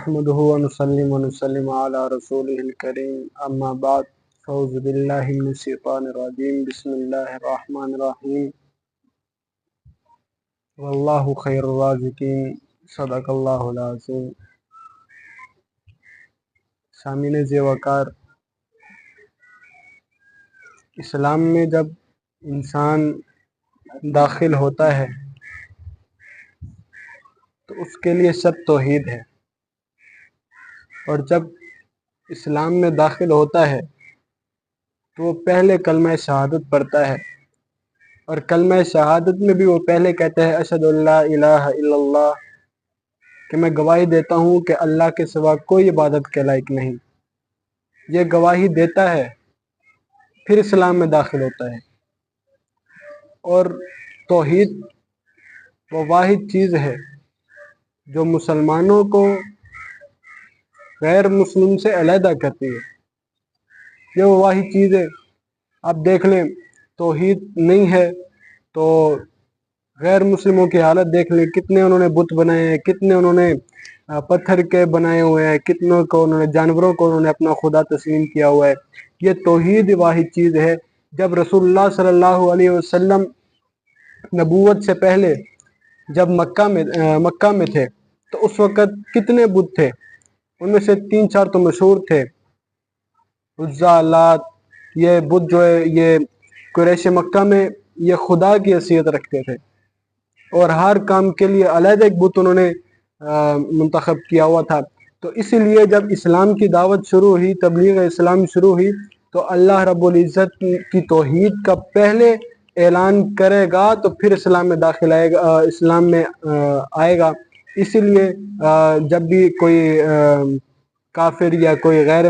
نحمده ونسلم ونسلم على رسوله الكريم اما بعد اعوذ باللہ من الشیطان الرجیم بسم اللہ الرحمن الرحیم واللہ خیر الرازقین صدق اللہ العظیم۔ سامعین ذی وقار، اسلام میں جب انسان داخل ہوتا ہے تو اس کے لیے سب توحید ہے، اور جب اسلام میں داخل ہوتا ہے تو وہ پہلے کلمہ شہادت پڑھتا ہے، اور کلمہ شہادت میں بھی وہ پہلے کہتا ہے اشہد ان لا الہ الا اللہ، کہ میں گواہی دیتا ہوں کہ اللہ کے سوا کوئی عبادت کے لائق نہیں۔ یہ گواہی دیتا ہے، پھر اسلام میں داخل ہوتا ہے۔ اور توحید وہ واحد چیز ہے جو مسلمانوں کو غیر مسلم سے علیحدہ کرتی ہے۔ یہ وہ واحد چیز ہے، آپ دیکھ لیں توحید نہیں ہے تو غیر مسلموں کی حالت دیکھ لیں، کتنے انہوں نے بت بنائے ہیں، کتنے انہوں نے پتھر کے بنائے ہوئے ہیں، کتنوں کو انہوں نے جانوروں کو انہوں نے اپنا خدا تسلیم کیا ہوا ہے۔ یہ توحید واحد چیز ہے۔ جب رسول اللہ صلی اللہ علیہ وسلم نبوت سے پہلے جب مکہ میں تھے تو اس وقت کتنے بت تھے؟ ان میں سے 3-4 تو مشہور تھے، عزا، لات۔ یہ بت جو ہے یہ قریش مکہ میں یہ خدا کی حیثیت رکھتے تھے، اور ہر کام کے لیے علیحدہ ایک بت انہوں نے منتخب کیا ہوا تھا۔ تو اسی لیے جب اسلام کی دعوت شروع ہوئی، تبلیغ اسلام شروع ہوئی، تو اللہ رب العزت کی توحید کا پہلے اعلان کرے گا تو پھر اسلام میں داخل آئے گا، اسلام میں آئے گا۔ اسی لیے جب بھی کوئی کافر یا کوئی غیر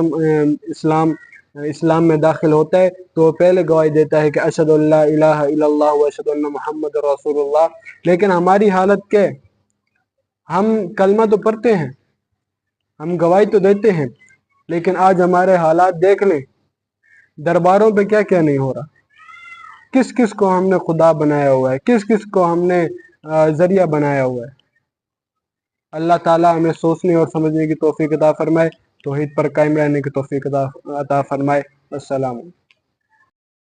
اسلام میں داخل ہوتا ہے تو وہ پہلے گواہی دیتا ہے کہ اشہد ان لا الہ الا اللہ و اشہد ان محمد رسول اللہ۔ لیکن ہماری حالت کیا ہے؟ ہم کلمہ تو پڑھتے ہیں، ہم گواہی تو دیتے ہیں، لیکن آج ہمارے حالات دیکھ لیں، درباروں پہ کیا کیا نہیں ہو رہا، کس کس کو ہم نے خدا بنایا ہوا ہے، کس کس کو ہم نے ذریعہ بنایا ہوا ہے۔ اللہ تعالیٰ ہمیں سوچنے اور سمجھنے کی توفیق عطا فرمائے، توحید پر قائم رہنے کی توفیق عطا فرمائے۔ السلام علیکم۔